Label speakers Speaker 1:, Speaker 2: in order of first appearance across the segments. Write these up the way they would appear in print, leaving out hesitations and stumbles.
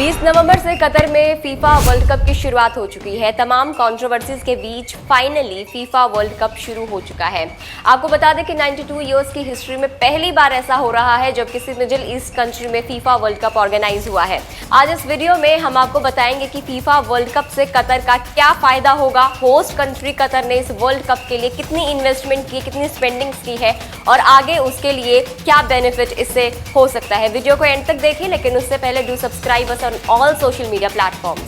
Speaker 1: 20 नवंबर से कतर में FIFA world cup की शुरुआत हो चुकी है। तमाम कंट्रोवर्सीज के बीच फाइनली फीफा वर्ल्ड कप शुरू हो चुका है। आपको बता दें कि 92 इयर्स की हिस्ट्री में पहली बार ऐसा हो रहा है जब किसी मिडिल ईस्ट कंट्री में फीफा वर्ल्ड कप ऑर्गेनाइज हुआ है। आज इस वीडियो में हम आपको बताएंगे कि फीफा वर्ल्ड कप से कतर का क्या फायदा होगा, होस्ट कंट्री कतर ने इस वर्ल्ड कप के लिए कितनी इन्वेस्टमेंट की, कितनी स्पेंडिंग्स की है और आगे उसके लिए क्या बेनिफिट इससे हो सकता है। वीडियो को एंड तक देखिए, लेकिन उससे पहले do subscribe on all social media platforms।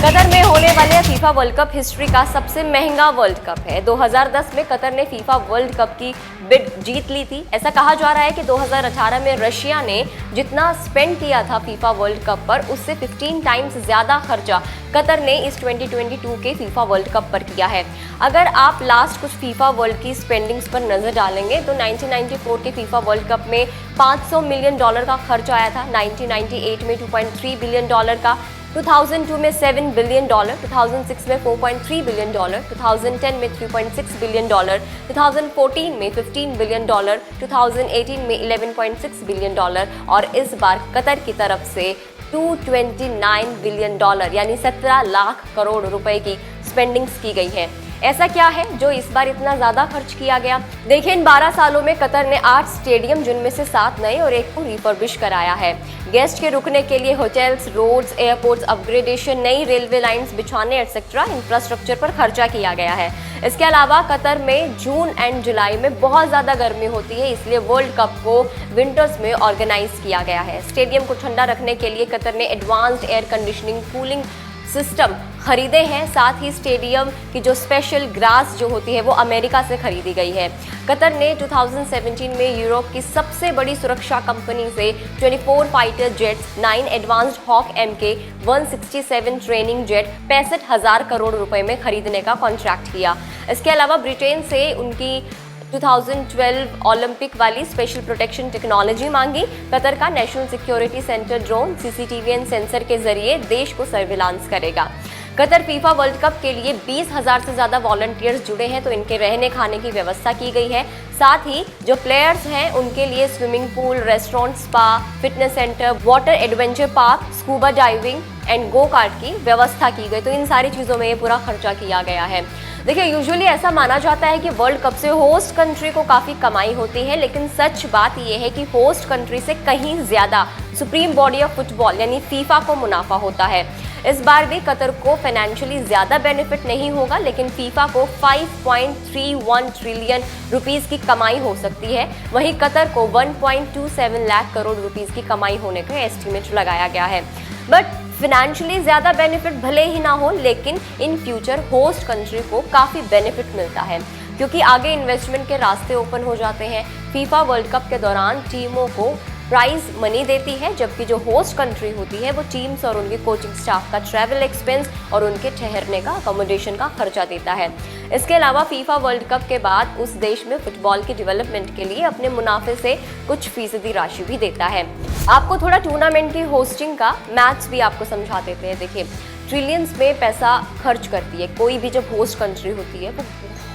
Speaker 1: Qatar में होने वाले फीफा वर्ल्ड कप हिस्ट्री का सबसे महंगा वर्ल्ड कप है। 2010 में कतर ने फीफा वर्ल्ड कप की बिड जीत ली थी। ऐसा कहा जा रहा है कि 2018 में रशिया ने जितना स्पेंड किया था फीफा वर्ल्ड कप पर, उससे 15 टाइम्स ज्यादा खर्चा कतर ने इस 2022 के फीफा वर्ल्ड कप पर किया है। अगर आप लास्ट कुछ फीफा वर्ल्ड की स्पेंडिंग्स पर नजर डालेंगे तो 1994 के फीफा वर्ल्ड कप में $500 मिलियन का खर्च आया था, 1998 में $2.3 बिलियन का, 2002 में $7 बिलियन, 2006 में $4.3 बिलियन, 2010 में $3.6 बिलियन, 2014 में $15 बिलियन, 2018 में $11.6 बिलियन और इस बार कतर की तरफ से $229 बिलियन यानी 17 लाख करोड़ रुपए की स्पेंडिंग्स की गई है। ऐसा क्या है जो इस बार इतना ज्यादा खर्च किया गया? देखिए, इन 12 सालों में कतर ने 8 स्टेडियम, जिनमें से 7 नए और 1 को रिफर्बिश कराया है। गेस्ट के रुकने के लिए होटल्स, रोड्स, एयरपोर्ट्स अपग्रेडेशन, नई रेलवे लाइंस बिछाने एक्सेट्रा इंफ्रास्ट्रक्चर पर खर्चा किया गया है। इसके अलावा कतर में जून एंड जुलाई में बहुत ज्यादा गर्मी होती है, इसलिए वर्ल्ड कप को विंटर्स में ऑर्गेनाइज किया गया है। स्टेडियम को ठंडा रखने के लिए कतर ने advanced air conditioning cooling system खरीदे हैं। साथ ही स्टेडियम की जो स्पेशल ग्रास जो होती है वो अमेरिका से खरीदी गई है। कतर ने 2017 में यूरोप की सबसे बड़ी सुरक्षा कंपनी से 24 fighter jets, 9 advanced Hawk MK 167 training jet 65,000 crore रुपए में खरीदने का कॉन्ट्रैक्ट किया। इसके अलावा ब्रिटेन से उनकी 2012 ओलंपिक वाली स्पेशल प्रोटेक्शन टेक्नोलॉजी मांगी। कतर का national security centre drone, CCTV and sensor के जरिए देश को सर्विलांस करेगा। कतर फीफा वर्ल्ड कप के लिए 20,000 से ज्यादा वॉलंटियर्स जुड़े हैं, तो इनके रहने खाने की व्यवस्था की गई है। साथ ही जो प्लेयर्स हैं उनके लिए swimming pool, restaurant, spa, fitness centre, water adventure park, scuba diving and go kart की व्यवस्था की गई। तो इन सारी चीजों में ये पूरा खर्चा किया गया है। देखिए, यूजुअली ऐसा माना जाता है कि वर्ल्ड कप से होस्ट कंट्री को काफी कमाई होती है, लेकिन सच बात यह है कि होस्ट कंट्री से कहीं ज्यादा सुप्रीम बॉडी ऑफ फुटबॉल यानी फीफा को मुनाफा होता है। इस बार भी कतर को फाइनेंशियली ज्यादा बेनिफिट नहीं होगा, लेकिन फीफा को 5.31 ट्रिलियन रुपीस की कमाई हो सकती है। वहीं कतर को 1.27 लाख करोड़ रुपीस की कमाई होने का एस्टिमेट लगाया गया है। बट फाइनेंशियली ज्यादा बेनिफिट भले ही ना हो, लेकिन इन फ्यूचर होस्ट कंट्री को काफी बेनिफिट मिलता है, क्योंकि आगे इन्वेस्टमेंट के रास्ते ओपन हो जाते हैं। फीफा वर्ल्ड कप के दौरान टीमों को प्राइज मनी देती है, जबकि जो होस्ट कंट्री होती है वो टीम्स और उनके कोचिंग स्टाफ का ट्रैवल एक्सपेंस और उनके ठहरने का, अकोमोडेशन का खर्चा देता है। इसके अलावा फीफा वर्ल्ड कप के बाद उस देश में फुटबॉल की डेवलपमेंट के लिए अपने मुनाफे से कुछ फीसदी राशि भी देता है। आपको थोड़ा टूर्नामेंट की होस्टिंग का मैथ्स भी आपको समझा देते हैं। देखिए, ट्रिलियंस में पैसा खर्च करती है कोई भी जब होस्ट कंट्री होती है, वो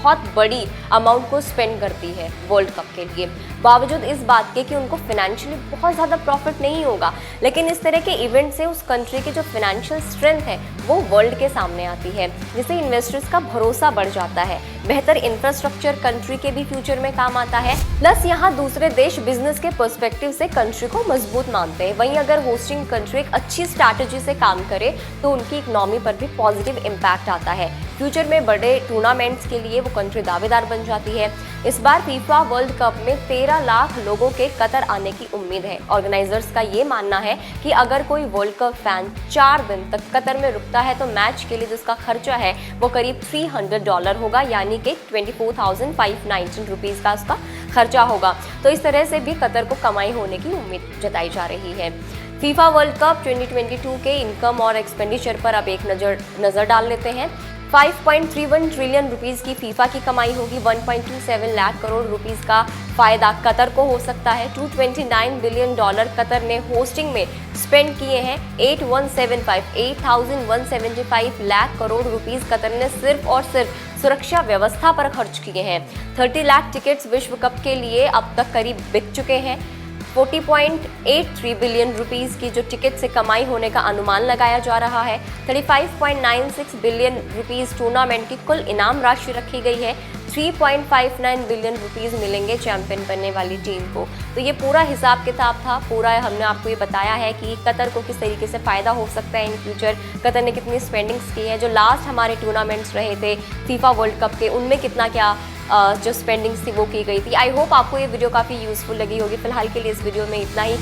Speaker 1: बहुत बड़ी अमाउंट को स्पेंड करती है वर्ल्ड कप के लिए, बावजूद इस बात के कि उनको फाइनेंशियली बहुत ज़्यादा प्रॉफिट नहीं होगा। लेकिन इस तरह के इवेंट से उस कंट्री की जो फाइनेंशियल स्ट्रेंथ है वो वर्ल्ड के सामने आती है, जिससे इन्वेस्टर्स का भरोसा बढ़ जाता है। बेहतर इंफ्रास्ट्रक्चर कंट्री के भी फ्यूचर में काम आता है। प्लस यहाँ दूसरे देश बिजनेस के पर्सपेक्टिव से कंट्री को मजबूत मानते हैं। वहीं अगर होस्टिंग कंट्री एक अच्छी स्ट्रैटेजी से काम करे तो उनकी इकोनॉमी पर भी पॉजिटिव इम्पैक्ट आता है। फ्यूचर में बड़े टूर्नामेंट्स के लिए वो कंट्री दावेदार बन जाती है। इस बार फीफा वर्ल्ड कप में 13 लाख लोगों के कतर आने की उम्मीद है। ऑर्गेनाइजर्स का ये मानना है कि अगर कोई वर्ल्ड कप फैन 4 दिन तक कतर में रुकता है तो मैच के लिए जिसका खर्चा है वो करीब $300 होगा, यानी कि 24,519 रुपीज़ का उसका खर्चा होगा। तो इस तरह से भी कतर को कमाई होने की उम्मीद जताई जा रही है। फीफा वर्ल्ड कप 2022 के इनकम और एक्सपेंडिचर पर अब एक नजर डाल लेते हैं। 5.31 ट्रिलियन रुपीस की फीफा की कमाई होगी। 1.27 लाख करोड़ रुपीस का फायदा कतर को हो सकता है। $229 बिलियन कतर ने होस्टिंग में स्पेंड किए हैं। 8,175 लाख करोड़ रुपीस कतर ने सिर्फ और सिर्फ सुरक्षा व्यवस्था पर खर्च किए हैं। 30 लाख टिकट्स विश्व कप के लिए अब तक करीब बिक चुके हैं। 40.83 बिलियन रुपीस की जो टिकट से कमाई होने का अनुमान लगाया जा रहा है। 35.96 बिलियन रुपीस टूर्नामेंट की कुल इनाम राशि रखी गई है। 3.59 बिलियन रुपीस मिलेंगे चैंपियन बनने वाली टीम को। तो ये पूरा हिसाब किताब था, पूरा हमने आपको ये बताया है कि कतर को किस तरीके से फ़ायदा हो सकता है इन फ्यूचर, कतर ने कितनी स्पेंडिंग्स की है, जो लास्ट हमारे टूर्नामेंट्स रहे थे फीफा वर्ल्ड कप के, उनमें कितना क्या जो स्पेंडिंग्स थी वो की गई थी। आई होप आपको ये वीडियो काफ़ी यूज़फुल लगी होगी। फिलहाल के लिए इस वीडियो में इतना ही।